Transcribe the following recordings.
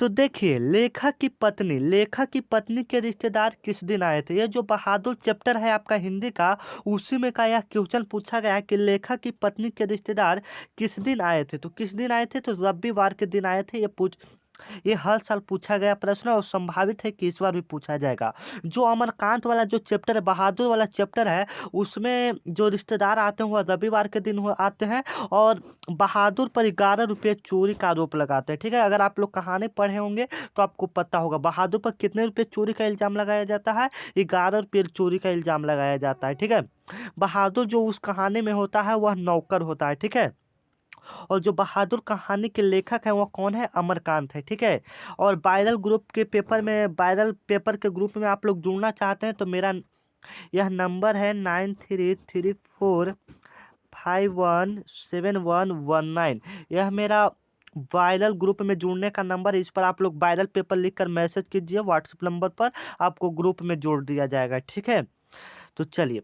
तो देखिए, लेखक की पत्नी के रिश्तेदार किस दिन आए थे। ये जो बहादुर चैप्टर है आपका हिंदी का, उसी में का यह क्वेश्चन पूछा गया है कि लेखक की पत्नी के रिश्तेदार किस दिन आए थे। तो किस दिन आए थे, तो रविवार के दिन आए थे। ये हर साल पूछा गया प्रश्न और संभावित है कि इस बार भी पूछा जाएगा। जो अमरकांत वाला जो चैप्टर है, बहादुर वाला चैप्टर है, उसमें जो रिश्तेदार आते हैं वह रविवार के दिन आते हैं और बहादुर पर 11 रुपये चोरी का आरोप लगाते हैं। ठीक है, अगर आप लोग कहानी पढ़े होंगे तो आपको पता होगा बहादुर पर कितने रुपये चोरी का इल्जाम लगाया जाता है। 11 रुपये चोरी का इल्जाम लगाया जाता है। ठीक है, बहादुर जो उस कहानी में होता है वह नौकर होता है। ठीक है, और जो बहादुर कहानी के लेखक हैं वो कौन है, अमरकांत है। ठीक है, और वायरल पेपर के ग्रुप में आप लोग जुड़ना चाहते हैं तो मेरा यह नंबर है 9334517119। यह मेरा वायरल ग्रुप में जुड़ने का नंबर है। इस पर आप लोग वायरल पेपर लिखकर मैसेज कीजिए व्हाट्सएप नंबर पर, आपको ग्रुप में जोड़ दिया जाएगा। ठीक है, तो चलिए,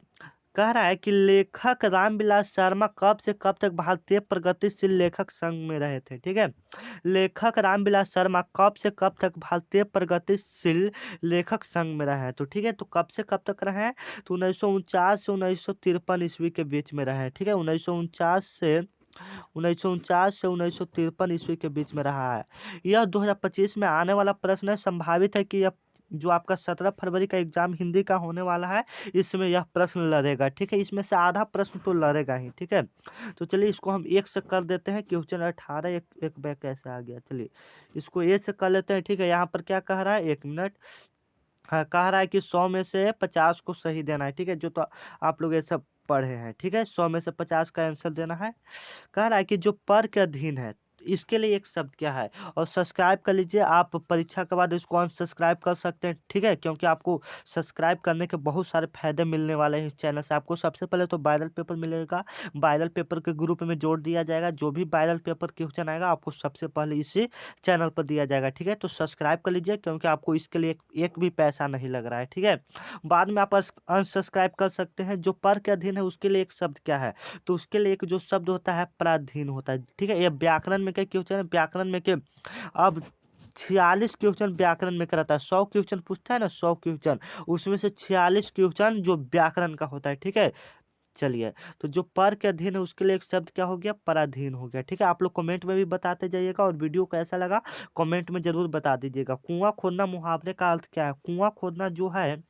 कह रहा है कि लेखक रामविलास शर्मा कब से कब तक भारतीय प्रगतिशील लेखक संघ में रहे थे। ठीक है, लेखक रामविलास शर्मा कब से कब तक भारतीय प्रगतिशील लेखक संघ में रहे हैं। तो ठीक है, तो कब से कब तक रहे हैं, तो 1949 से 1953 ईस्वी के बीच में रहे हैं। ठीक है, 1949 से 1953 ईस्वी के बीच में रहा है। यह 2025 में आने वाला प्रश्न है। संभावित है कि यह जो आपका 17 फरवरी का एग्जाम हिंदी का होने वाला है, इसमें यह प्रश्न लड़ेगा। ठीक है, इसमें से आधा प्रश्न तो लड़ेगा ही। ठीक है, तो चलिए इसको हम एक से कर देते हैं। क्वेश्चन 18 एक बैक कैसे आ गया, चलिए इसको ए से कर लेते हैं। ठीक है, यहाँ पर क्या कह रहा है, 1 मिनट। हाँ, कह रहा है कि 100 में से 50 को सही देना है। ठीक है, जो तो आप लोग ये सब पढ़े हैं। ठीक है, 100 में से 50 का आंसर देना है। कह रहा है कि जो पर के अधीन है, इसके लिए एक शब्द क्या है। और सब्सक्राइब कर लीजिए, आप परीक्षा के बाद इसको अनसब्सक्राइब कर सकते हैं। ठीक है, क्योंकि आपको सब्सक्राइब करने के बहुत सारे फायदे मिलने वाले हैं इस चैनल से। आपको सबसे पहले तो वायरल पेपर मिलेगा, वायरल पेपर के ग्रुप में जोड़ दिया जाएगा। जो भी वायरल पेपर क्वेश्चन आएगा आपको सबसे पहले इसी चैनल पर दिया जाएगा। ठीक है, तो सब्सक्राइब कर लीजिए, क्योंकि आपको इसके लिए एक भी पैसा नहीं लग रहा है। ठीक है, बाद में आप अनसब्सक्राइब कर सकते हैं। जो पर के अधीन है उसके लिए एक शब्द क्या है, तो उसके लिए एक जो शब्द होता है पराधीन होता है। ठीक है, ये व्याकरण में क्या क्वेश्चन है, व्याकरण में के अब 46 क्वेश्चन व्याकरण में कराता है। 100 क्वेश्चन पूछता है ना, 100 क्वेश्चन, उसमें से 46 क्वेश्चन जो व्याकरण का होता है। ठीक है, चलिए, तो जो पर के अधीन है उसके लिए एक शब्द क्या हो गया, पराधीन हो गया। ठीक है, आप लोग कमेंट में भी बताते जाइएगा और वीडियो कैसा लगा कमेंट में जरूर बता दीजिएगा। कुआं खोदना मुहावरे का अर्थ क्या है, कुआं खोदना जो है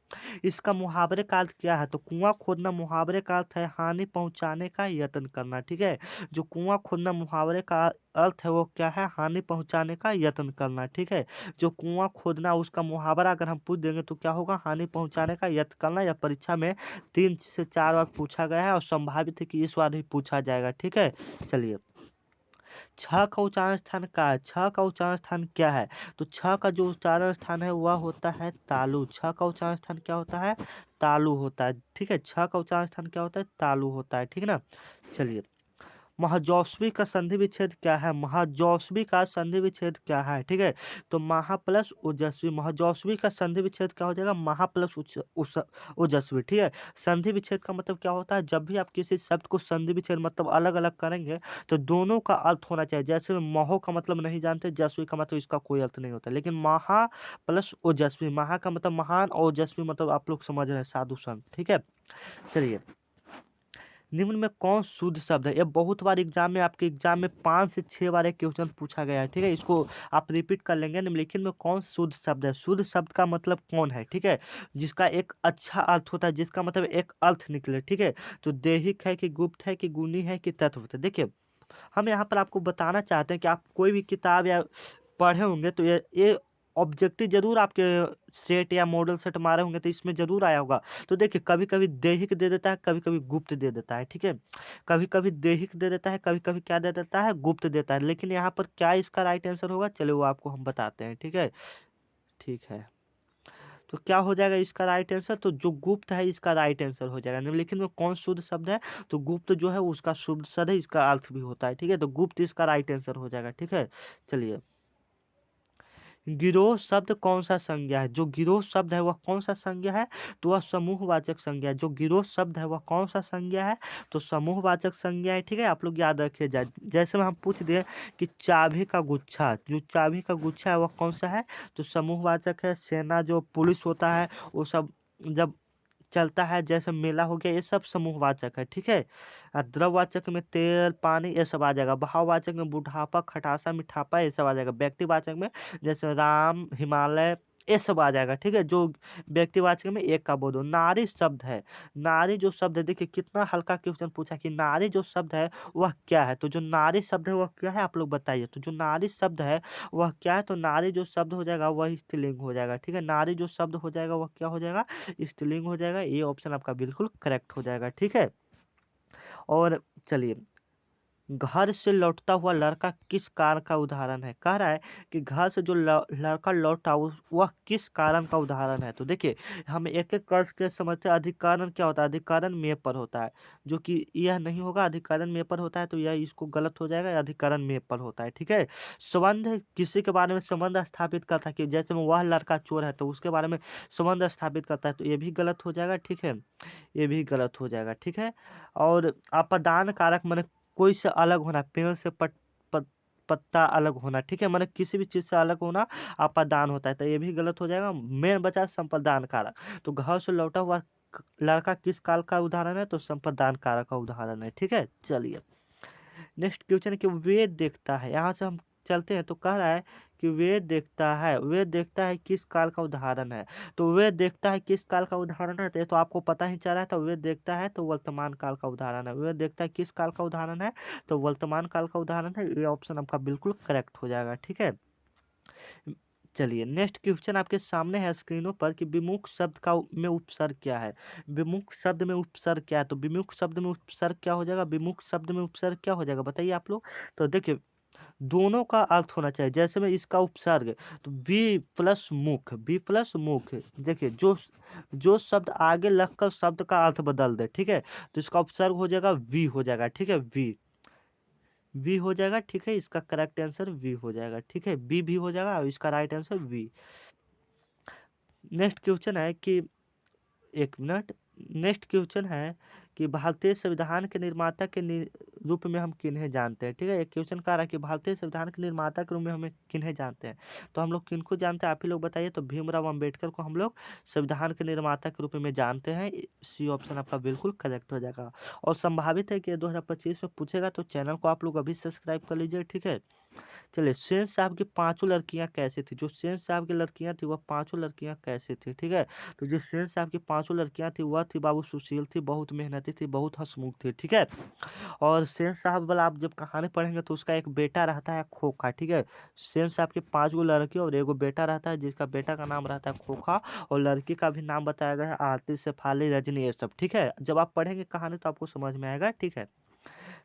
इसका मुहावरे का अर्थ क्या है, तो कुआं खोदना मुहावरे का अर्थ है हानि पहुंचाने का यत्न करना। ठीक है, जो कुआं खोदना मुहावरे का अर्थ है वो क्या है, हानि पहुंचाने का यत्न करना। ठीक है, जो कुआं खोदना उसका मुहावरा अगर हम पूछ देंगे तो क्या होगा, हानि पहुंचाने का यत्न करना। या परीक्षा में 3 से 4 बार पूछा गया है और संभावित है कि इस बार भी पूछा जाएगा। ठीक है, चलिए, छ का उच्चारण स्थान का है, छ का उच्चारण स्थान क्या है, तो छ का जो उच्चारण स्थान है वह होता है तालु। छ का उच्चारण स्थान क्या होता है, तालु होता है। ठीक है, छ का उच्चारण स्थान क्या होता है, तालु होता है। ठीक है ना, चलिए, महाजौसवी का संधि विच्छेद क्या है, महाजौसवी का संधि विच्छेद क्या है। ठीक है, तो महा प्लस ओजस्वी, महाजौसवी का संधि विच्छेद क्या हो जाएगा, महा प्लस ओजस्वी। ठीक है, संधि विच्छेद का मतलब क्या होता है, जब भी आप किसी शब्द को संधि विच्छेद मतलब अलग अलग करेंगे तो दोनों का अर्थ होना चाहिए। जैसे महो का मतलब नहीं जानते, जस्वी का मतलब इसका कोई अर्थ नहीं होता, लेकिन महा प्लस ओजस्वी, महा का मतलब महान और ओजस्वी मतलब आप लोग समझ रहे हैं, साधु संत। ठीक है, चलिए, निम्न में कौन शुद्ध शब्द है। ये बहुत बार एग्जाम में आपके एग्जाम में 5 से 6 बार एक क्वेश्चन पूछा गया है। ठीक है, इसको आप रिपीट कर लेंगे। निम्नलिखित में कौन शुद्ध शब्द है, शुद्ध शब्द का मतलब कौन है। ठीक है, जिसका एक अच्छा अर्थ होता है, जिसका मतलब एक अर्थ निकले। ठीक है, तो दैहिक है कि गुप्त है कि गुणी है कि तत्व है। देखिए, हम यहाँ पर आपको बताना चाहते हैं कि आप कोई भी किताब या पढ़े होंगे तो ये ऑब्जेक्टिव जरूर आपके सेट या मॉडल सेट मारे होंगे तो इसमें जरूर आया होगा। तो देखिए, कभी कभी दैहिक दे देता है, कभी कभी गुप्त दे देता है। ठीक है, कभी कभी दैहिक दे देता है, कभी कभी क्या दे देता है, गुप्त देता है। लेकिन यहाँ पर क्या इसका राइट आंसर होगा, चलो वो आपको हम बताते हैं। ठीक है, ठीक है, तो क्या हो जाएगा इसका राइट आंसर, तो जो गुप्त है इसका राइट आंसर हो जाएगा। निम्नलिखित में कौन शुद्ध शब्द है, तो गुप्त जो है उसका शुद्ध शब्द है, इसका अर्थ भी होता है। ठीक है, तो गुप्त इसका राइट आंसर हो जाएगा। ठीक है, चलिए, गिरोह शब्द कौन सा संज्ञा है? जो गिरोह शब्द है वह कौन सा संज्ञा है? तो वह समूहवाचक संज्ञा है। जो गिरोह शब्द है वह कौन सा संज्ञा है? तो समूहवाचक संज्ञा है। ठीक है, आप लोग याद रखिए। जैसे में हम पूछ दिए कि चाबी का गुच्छा, जो चाबी का गुच्छा है वह कौन सा है? तो समूहवाचक है। सेना जो पुलिस होता है वो सब जब चलता है, जैसे मेला हो गया, ये सब समूहवाचक है। ठीक है। द्रववाचक में तेल पानी ये सब आ जाएगा। भाववाचक में बुढ़ापा खटासा मिठापा ये सब आ जाएगा। व्यक्तिवाचक में जैसे राम हिमालय ये सब आ जाएगा। ठीक है। जो व्यक्तिवाचक में एक का बोधो। नारी शब्द है, नारी जो शब्द है, देखिए कितना हल्का क्वेश्चन पूछा कि नारी जो शब्द है वह क्या है? तो जो नारी शब्द है वह क्या है, आप लोग बताइए। तो जो नारी शब्द है वह क्या है? तो नारी जो शब्द हो जाएगा वह स्त्रीलिंग हो जाएगा। ठीक है, नारी जो शब्द हो जाएगा वह क्या हो जाएगा? स्त्रीलिंग हो जाएगा। ये ऑप्शन आपका बिल्कुल करेक्ट हो जाएगा। ठीक है। और चलिए, घर से लौटता हुआ लड़का किस कारण का उदाहरण है? कह रहा है कि घर से जो लड़का लौटा वह किस कारण का उदाहरण है? तो देखिए, हम एक एक करके समझते हैं। अधिकरण क्या होता है? अधिकरण में पर होता है, जो कि यह नहीं होगा। अधिकरण में पर होता है तो यह इसको गलत हो जाएगा। अधिकरण में पर होता है। ठीक है। संबंध किसी के बारे में संबंध स्थापित करता है, कि जैसे में वह लड़का चोर है तो उसके बारे में संबंध स्थापित करता है, तो ये भी गलत हो जाएगा। ठीक है, ये भी गलत हो जाएगा। ठीक है। और अपदान कारक माने कोई से अलग होना, पेड़ से पत्ता अलग होना। ठीक है, माने किसी भी चीज से अलग होना अपादान होता है, तो ये भी गलत हो जाएगा। मेन बचा संप्रदान कारक। तो घर से लौटा हुआ लड़का किस काल का उदाहरण है? तो संप्रदान कारक का उदाहरण है। ठीक है। चलिए, नेक्स्ट क्वेश्चन है कि वेद देखता है। यहाँ से हम चलते हैं तो कह रहा है कि वेद देखता है, वेद देखता है किस काल का उदाहरण है? तो वेद देखता है किस काल का उदाहरण है? तो ये तो आपको पता ही चला है। तो वेद देखता है तो वर्तमान काल का उदाहरण है। वेद देखता है किस काल का उदाहरण है? तो वर्तमान काल का उदाहरण है। ये ऑप्शन आपका बिल्कुल करेक्ट हो जाएगा। ठीक है। चलिए, नेक्स्ट क्वेश्चन आपके सामने है स्क्रीनों पर कि विमुख शब्द का में उपसर्ग क्या है? विमुख शब्द में उपसर्ग क्या है? तो विमुख शब्द में उपसर्ग क्या हो जाएगा? विमुख शब्द में उपसर्ग क्या हो जाएगा, बताइए आप लोग। तो देखिए, दोनों का अर्थ होना चाहिए। जैसे में इसका उपसर्ग, तो वी प्लस मुख, वी प्लस मुख। देखिए, जो शब्द आगे लगकर शब्द का अर्थ बदल दे, ठीक है, तो इसका उपसर्ग हो जाएगा वी हो जाएगा। ठीक है, वी वी हो जाएगा। ठीक है, इसका करेक्ट आंसर वी हो जाएगा। ठीक है, बी भी हो जाएगा और इसका right answer V. Next question है कि, एक मिनट, नेक्स्ट क्वेश्चन है कि भारतीय संविधान के निर्माता के रूप में हम किन्हें जानते हैं? ठीक है, एक क्वेश्चन कह रहा है कि भारतीय संविधान के निर्माता के रूप में हमें किन्हें जानते हैं? तो हम लोग किनको जानते हैं, आप ही लोग बताइए। तो भीमराव अंबेडकर को हम लोग संविधान के निर्माता के रूप में जानते हैं। सी ऑप्शन आपका बिल्कुल करेक्ट हो जाएगा। और संभावित है कि 2025 में पूछेगा, तो चैनल को आप लोग अभी सब्सक्राइब कर लीजिए। ठीक है। चलिए, सेन साहब की पांचों लड़कियां कैसे थी? जो सेन साहब की लड़कियां थी वह पांचों लड़कियां कैसे थी? ठीक है, तो जो सेन साहब की पांचों लड़कियां थी वह थी बाबू सुशील थी, बहुत मेहनती थी, बहुत हंसमुख थी। ठीक है। और सेन साहब वाला आप जब कहानी पढ़ेंगे तो उसका एक बेटा रहता है खोखा। ठीक है, सेन साहब की पांच गो लड़की और एगो बेटा रहता है, जिसका बेटा का नाम रहता है खोखा, और लड़की का भी नाम बताया गया है आरती शेफाली रजनी, ये सब। ठीक है, जब आप पढ़ेंगे कहानी तो आपको समझ में आएगा। ठीक है।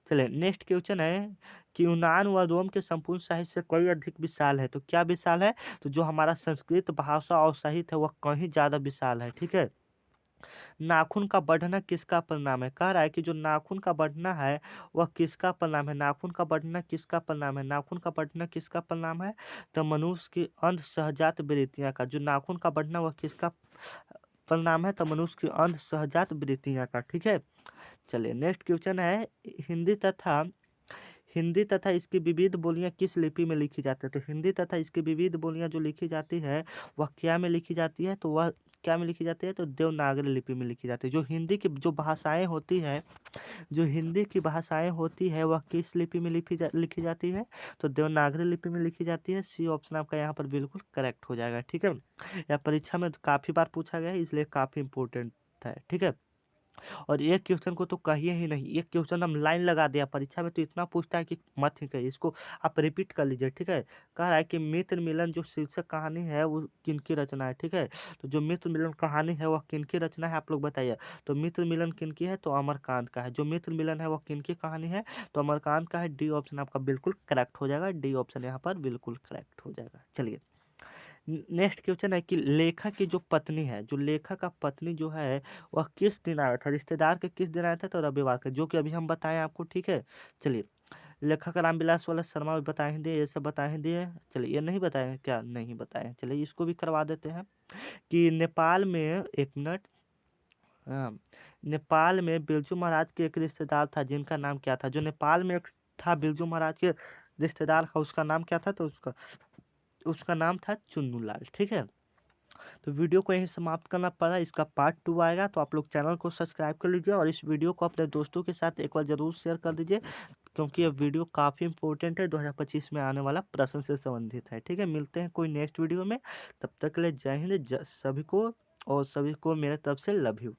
चलिए, नेक्स्ट क्वेश्चन है कि यूनान व रोम के संपूर्ण साहित्य से कहीं अधिक विशाल है। तो क्या विशाल है? तो जो हमारा संस्कृत भाषा और साहित्य है वह कहीं ज्यादा विशाल है। ठीक है। नाखून का बढ़ना किसका परिणाम है? कह रहा है कि जो नाखून का बढ़ना है वह किसका परिणाम है? नाखून का बढ़ना किसका परिणाम है? नाखून का बढ़ना किसका परिणाम है? तो मनुष्य की अंध सहजात वृत्तियां का। जो नाखून का बढ़ना वह किसका परिणाम है? तो मनुष्य की अंध सहजात वृत्तियां का। ठीक है। चलिए, नेक्स्ट क्वेश्चन है, हिंदी तथा हिंदी तथा इसकी विविध बोलियां किस लिपि में लिखी जाती है? तो हिंदी तथा इसकी विविध बोलियां जो लिखी जाती है वह क्या में लिखी जाती है? तो वह क्या में लिखी जाती है? तो देवनागरी लिपि में लिखी जाती है। जो हिंदी की जो भाषाएं होती है, जो हिंदी की भाषाएं होती है वह किस लिपि में लिखी जाती है? तो देवनागरी लिपि में लिखी जाती है। सी ऑप्शन आपका यहाँ पर बिल्कुल करेक्ट हो जाएगा। ठीक है, यह परीक्षा में काफी बार पूछा गया है, इसलिए काफी इंपॉर्टेंट है। ठीक है। और एक क्वेश्चन को तो कहिए ही नहीं, एक क्वेश्चन हम लाइन लगा दिया परीक्षा में तो इतना पूछता है कि मत ही कहिए। इसको आप रिपीट कर लीजिए। ठीक है, कह रहा है कि मित्र मिलन जो शीर्षक कहानी है वो किनकी रचना है? ठीक है, तो जो मित्र मिलन कहानी है वह किनकी रचना है, आप लोग बताइए। तो मित्र मिलन किनकी है? तो अमरकांत का है। जो मित्र मिलन है वह किनकी कहानी है? तो अमरकांत का है। डी ऑप्शन आपका बिल्कुल करेक्ट हो जाएगा। डी ऑप्शन यहाँ पर बिल्कुल करेक्ट हो जाएगा। चलिए, नेक्स्ट क्वेश्चन है कि लेखक की जो पत्नी है, जो लेखक का पत्नी जो है वह किस दिन आया था? रिश्तेदार के किस दिन आया था? तो रविवार के, जो कि अभी हम बताएं आपको। ठीक है। चलिए, लेखक रामविलास वाला शर्मा भी बताए दिए, ये सब बताए दिए। चलिए ये नहीं बताए क्या, नहीं बताए, चलिए इसको भी करवा देते हैं कि नेपाल में, एक मिनट, हाँ, नेपाल में बिरजू महाराज के एक रिश्तेदार था जिनका नाम क्या था, जो नेपाल में एक था बिरजू महाराज के रिश्तेदार का, उसका नाम क्या था, तो उसका उसका नाम था चुन्नू लाल। ठीक है, तो वीडियो को यहीं समाप्त करना पड़ा, इसका पार्ट 2 आएगा, तो आप लोग चैनल को सब्सक्राइब कर लीजिए और इस वीडियो को अपने दोस्तों के साथ एक बार ज़रूर शेयर कर दीजिए, क्योंकि ये वीडियो काफ़ी इंपॉर्टेंट है, 2025 में आने वाला प्रश्न से संबंधित है। ठीक है, मिलते हैं कोई नेक्स्ट वीडियो में, तब तक के लिए जय हिंद, सभी को, और सभी को मेरे तरफ से लव यू।